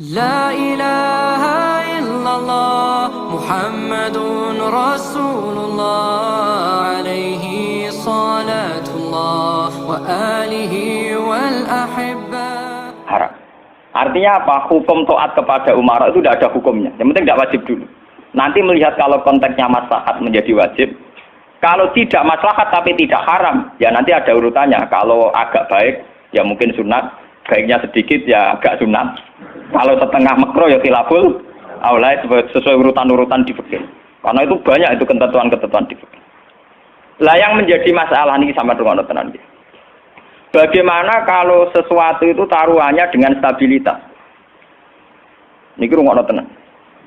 لا إله إلا الله محمد رسول الله عليه صلاة الله وآله والأحبة. Haram. Artinya apa? Hukum taat kepada umara itu tidak ada hukumnya. Yang penting tidak wajib dulu. Nanti melihat kalau konteksnya maslahat menjadi wajib. Kalau tidak maslahat tapi tidak haram, ya nanti ada urutannya. Kalau agak baik, ya mungkin sunat. Baiknya sedikit, ya agak sunat. Kalau setengah makruh, ya khilaful aula, sesuai urutan-urutan di fikih. Karena itu banyak itu ketentuan-ketentuan di fikih. Lah yang menjadi masalah ini sama dengan tenan. Bagaimana kalau sesuatu itu taruhannya dengan stabilitas? Niki rungokno tenan.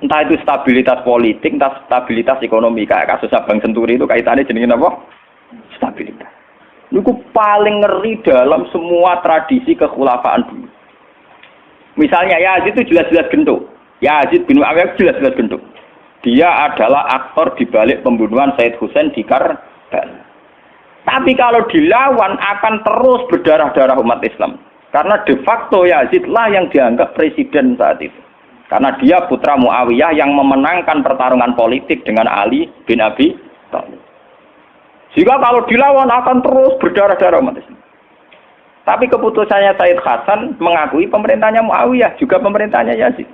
Entah itu stabilitas politik, entah stabilitas ekonomi. Kayak kasus Bank Senturi itu kaitannya jenenge apa? Stabilitas. Niku paling ngeri dalam semua tradisi kekhulafaan dulu. Misalnya Yazid itu jelas-jelas gendut. Yazid bin Muawiyah jelas-jelas gendut. Dia adalah aktor di balik pembunuhan Said Husain di Karbala. Tapi kalau dilawan akan terus berdarah-darah umat Islam. Karena de facto Yazid lah yang dianggap presiden saat itu. Karena dia putra Muawiyah yang memenangkan pertarungan politik dengan Ali bin Abi Thalib. Jika kalau dilawan akan terus berdarah-darah umat Islam. Tapi keputusannya Said Hasan mengakui pemerintahnya Muawiyah, juga pemerintahnya Yazid.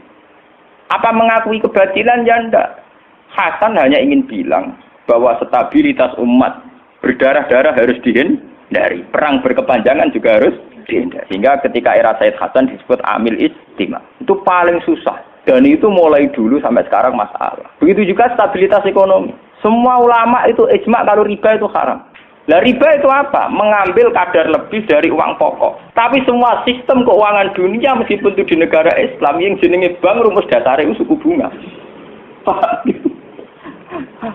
Apa mengakui kebatilan? Ya enggak. Hasan hanya ingin bilang bahwa stabilitas umat berdarah-darah harus dihindari. Perang berkepanjangan juga harus dihindari. Sehingga ketika era Said Hasan disebut Amil Istima. Itu paling susah. Dan itu mulai dulu sampai sekarang masalah. Begitu juga stabilitas ekonomi. Semua ulama itu ijma kalau riba itu haram. Lah riba itu apa? Mengambil kadar lebih dari uang pokok. Tapi semua sistem keuangan dunia meskipun itu di negara Islam yang jenenge bank rumus dasar itu suku bunga.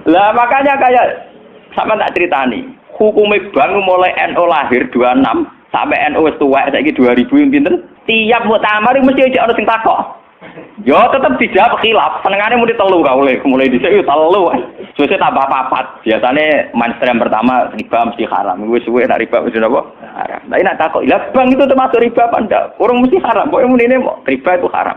Lah makanya kayak sama tak ceritani. Hukumnya bank mulai NU lahir 26 sampai NU wis tuwek saiki 2000 pinten? Tiap muktamar mesti aja ana sing takok. Yo tetep dijawab khilaf. Senengane muni telu ka mulai dhisik yo telu. Suwe tambah papat. Biasane mainstream pertama riba mesti haram. Wis suwe nek riba wis napa? Haram. Lah nek takok, "Lah bang itu termasuk riba apa ndak?" Urung mesti haram. Pokoke munine riba itu haram.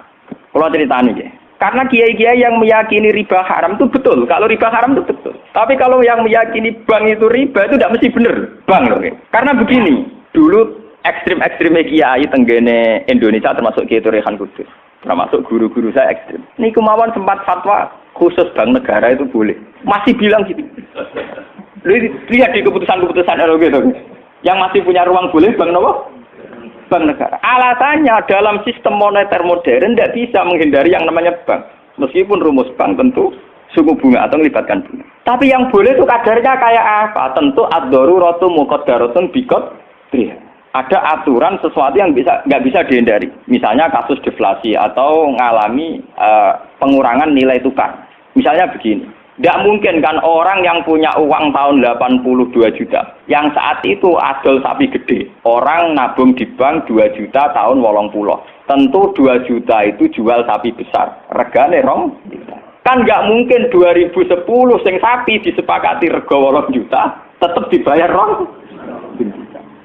Kula critani nggih. Karena kiai-kiai yang meyakini riba haram itu betul. Kalau riba haram itu betul. Tapi kalau yang meyakini bank itu riba itu tidak mesti benar. Bank loh. Karena begini, dulu ekstrim-ekstrimnya kiai tenggene Indonesia termasuk Kiai Rehan Kudus. Termasuk guru-guru saya ekstrim. Ini kemauan sempat fatwa khusus bank negara itu boleh. Masih bilang gitu. Lihat di keputusan-keputusan gitu. Yang masih punya ruang boleh bank apa? Bank negara. Alasannya dalam sistem moneter modern tidak bisa menghindari yang namanya bank. Meskipun rumus bank tentu suku bunga atau melibatkan bunga. Tapi yang boleh itu kadarnya kayak apa? Tentu ad-daruratu muqaddaratun biqadriha. Ada aturan sesuatu yang nggak bisa dihindari. Misalnya kasus deflasi atau mengalami pengurangan nilai tukar. Misalnya begini. Tidak mungkin kan orang yang punya uang tahun 82 juta. Yang saat itu adol sapi gede. Orang nabung di bank 2 juta tahun 80. Tentu 2 juta itu jual sapi besar. Regane rong. Kan nggak mungkin 2010 sing sapi disepakati rega 8 juta. Tetap dibayar rong.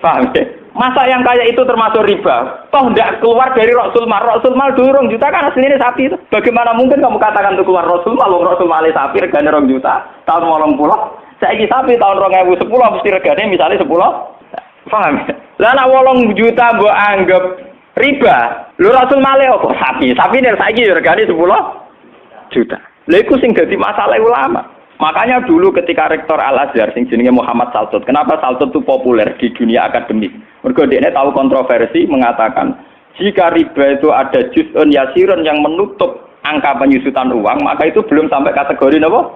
Paham ya? Masa yang kayak itu termasuk riba? Toh tidak keluar dari Rasul Mal. Rasul Mal dulu rong juta kan aslinya sapi itu. Bagaimana mungkin kamu katakan itu keluar Rasul Mal? Rasul Mal sapi regane rong juta tahun 80. Saiki sapi tahun 2010 mesti regane misalnya 10. Paham? Lah nek 8 juta mbok anggap riba. Lho Rasul Mal apa sapi? Sapi nek saiki regane 10 juta. Lha iku sing dadi masalah ulama. Makanya dulu ketika rektor Al-Azhar sing jenenge Muhammad Saltut, kenapa Saltut itu populer di dunia akademik? Mergo dekne tahu kontroversi mengatakan jika riba itu ada juz'un yasirun yang menutup angka penyusutan uang, maka itu belum sampai kategori napa?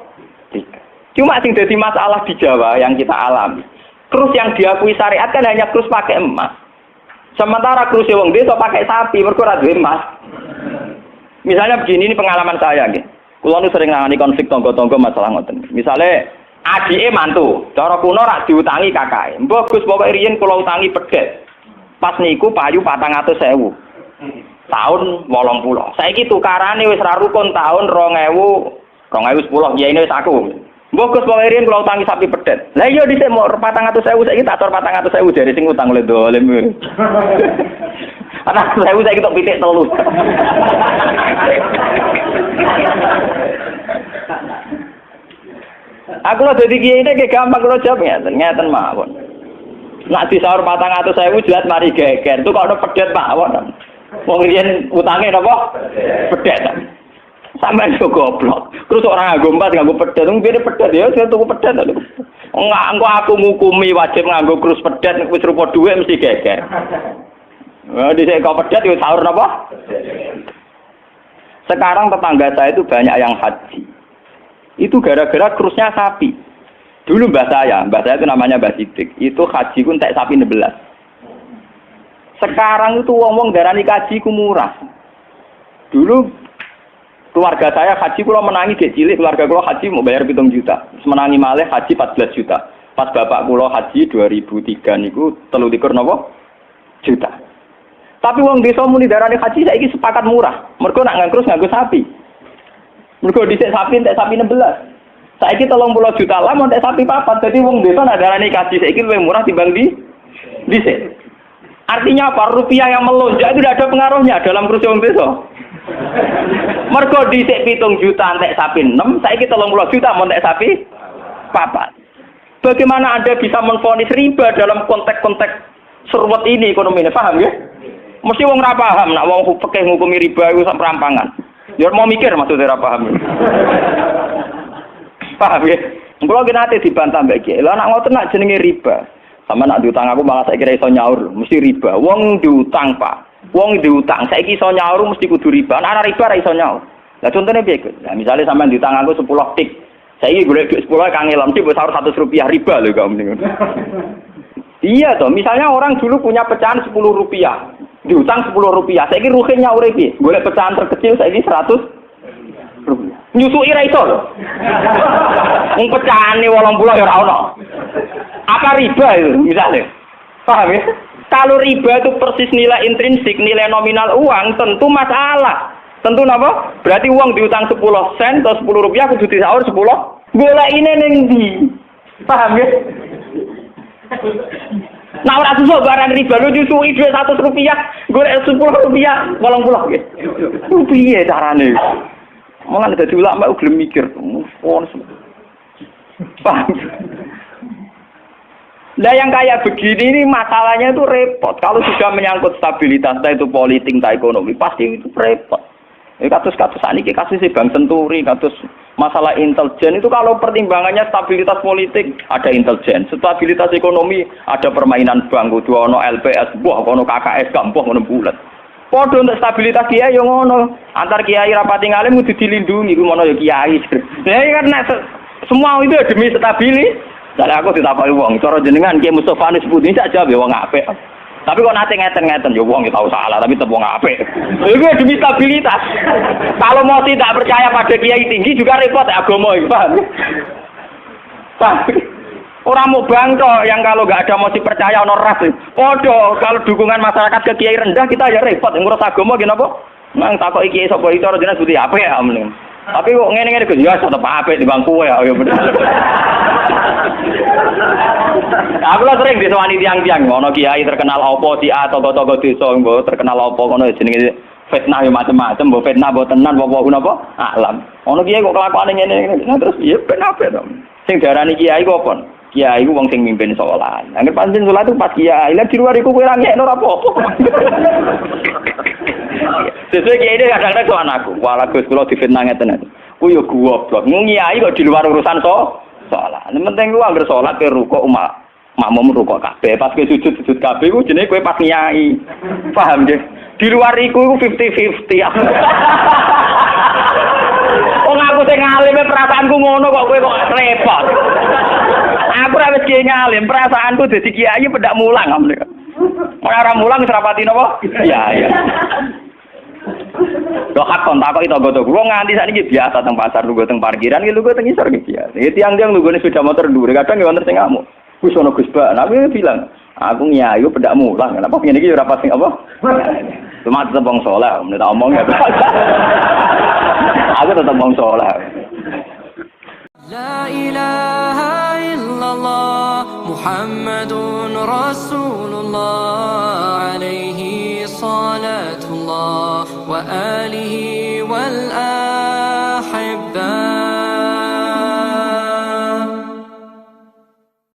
Cuma sing dadi masalah di Jawa yang kita alami. Krus yang diakui syariat kan hanya krus pakai emas. Sementara krus wong desa pakai sapi, mergo ora duwe emas. Misalnya begini, ini pengalaman saya nggih. Kulo nu sering nangani konflik tangga-tangga masalah ngoten. Misale adike mantu, cara kuno rak diutangi kakake. Mbah Gus pokoke riyen kula utangi pedet. Pas niku payu 400.000. Tahun 80. Saiki tukarane wis ra rukun tahun 2010 ya ini wis aku. Mbah Gus pokoke riyen kula utangi sapi pedet. Lah iya dhisik mau 400.000 saiki tak atur 400.000 dari sing utang oleh dolim. Anak saya kita pitik telu. Aku lho dadi kiai iki gampang kula jawab ngeten mawon. Nak disaur 400.000 jelas mari geger. Itu kok ono pedet mawon. Wong riyen utange napa? Pedet. Sampeyan yo goblok. Terus ora nganggo empat nganggo pedet. Wong kene pedet ya sing tuku pedet. Enggak engko aku ngukumi wajib nganggo krus pedet wis rupa dhuwit mesti geger. Dhisik kok pedet yo sahur napa? Sekarang tetangga saya itu banyak yang haji. Itu gara-gara krusnya sapi. Dulu mbah saya itu namanya Mbah Sidik. Itu haji ku entek sapi 16. Sekarang itu wong-wong darani haji ku murah. Dulu keluarga saya haji kula menangi gek cilik, keluarga kula haji mau bayar 7 juta. Menangi malih haji 14 juta. Pas bapak kula haji 2003 niku 23 napa juta. Tapi wong desa muni darani haji saiki sepakat murah. Mergo nak ngangkrus nganggo sapi. Mergo dhisik sapi entek sapi 16. Saiki 30 juta lah entek sapi 4. Dadi wong desa nak darani haji saiki luwih murah timbang dhisik. Artinya apa? Rupiah yang melonjak itu tidak ada pengaruhnya dalam kursi wong desa. Mergo dhisik 7 juta entek sapi 6, saiki 30 juta entek sapi 4. Bagaimana Anda bisa menvonis riba dalam konteks-konteks serwet ini ekonomi ini? Paham ya? Mesti wong ora paham nak wong fikih ngukumi riba iku sak perampangan. Ya mau mikir maksudnya ora paham. Paham ya? Kulo ki nate dibantah mbek Ki. Lah nak ngoten nak jenenge riba. Sama nak diutang aku malah saiki iso nyaur, mesti riba. Wong diutang, Pak. Wong diutang saiki iso nyaur mesti kudu riba. Ana riba ora iso nyaur. Lah contone piye, Gus? Lah misale sampean diutang aku 10 tik. Saiki golek duit 10 kangelan mesti mbok sahur 100 rupiah riba lho kok mending. Iya toh, misalnya orang dulu punya pecahan 10 rupiah, diutang 10 rupiah, saiki ruhin nyaur iki, golek pecahan terkecil saiki 100 rupiah. Nyusui ra iso lho. Wong pecahane 80 ya ora ono. Apa riba itu misalnya? Paham ya? Kalau riba itu persis nilai intrinsik, nilai nominal uang, tentu masalah. Tentu apa? Berarti uang diutang 10 sen atau 10 rupiah kudu disaur 10. Golek ini ning ndi? Paham ya? Nah ora susah barang riba lu nyusui duit 100 rupiah, golek 10 rupiah, 80 nggih. Piye carane? Mulane dadi ulama gelem mikir. Paham? Nah yang kayak begini ini masalahnya itu repot. Kalau sudah menyangkut stabilitas, entah itu politik, entah ekonomi, pasti itu repot. Kasus-kasus ini, kasus Bank Senturi, kasus masalah intelijen itu kalau pertimbangannya stabilitas politik ada intelijen, stabilitas ekonomi ada permainan bank, kudu ono LPS, buah ono KKS, gampang ono bulat. Podo untuk stabilitas kiai yang ono antar kiai rapati ngalim kudu dilindungi, kudu ono ya kiai. Ya karena semua itu demi stabilitas. Jadi aku ditakoki wong, cara jenengan Ki Mustofa nis putih sak jawab ya wong apik. Tapi kok nate ngeten-ngeten ya wong tahu salah tapi tetep wong apik. Iku demi stabilitas. Kalau mau tidak percaya pada kiai tinggi juga repot agama iki, paham? Paham? Orang mau bangko yang kalau enggak ada mosi percaya ono ras. Podo kalau dukungan masyarakat ke kiai rendah kita ya repot ngurus agama gini apa? Nang takoki kiai sapa iki cara jenengan putih apik ya mending. Tapi kok ngene-ngene Gus ya tetep apik timbang kowe ya bener. Aku lah sering disewani tiang-tiang, ono kiai terkenal apa si A tokoh-tokoh desa mbok terkenal apa ngono jenenge fitnah ya macam-macam, mbok fitnah mbok tenan apa napa alam. Ono kiai kok kelakuane ngene-ngene terus iya ben apa to. Sing diarani kiai ku apa? Kiai ku wong sing mimpin salat. Angger pancen salat itu pas kiai, lah di luar iku kowe ra ngekno ora apa-apa. Sesuai kiai ini kadang-kadang ke anakku, wala Gus kula difitnah ngeten. Ku yo goblok, kiai kok di luar urusan salat. Penting ku anggere salat ke rukuk makmum rukuk kabeh, pas ke sujud kabeh ku jenenge kowe pas nyai. Paham nggih? Di luar iku 50-50. Wong aku sing ngalim perasaanku ngono kok kowe kok repot. Aku ora wis kiai ngalim, perasaanku dadi kiai pedak mulang. Ora mulang wis rapati napa? Iya. Lho hak kontak kok itu gua nganti sakniki biasa teng pasar lugu teng parkiran iki lugu teng isor iki biasa. Iki tiang-tiang lugune sepeda motor dhuwur kadang ya wonten sing ngamuk. Wis ono Gus Ba, aku bilang, aku nyayu pedak mulang. Kenapa ngene iki ora pas sing apa? Cuma tetep wong saleh, menurut omong ya. Aku tetep wong saleh. La ilaha illallah Muhammadun Rasulullah alaihi salatullah wa alihi wal ahibba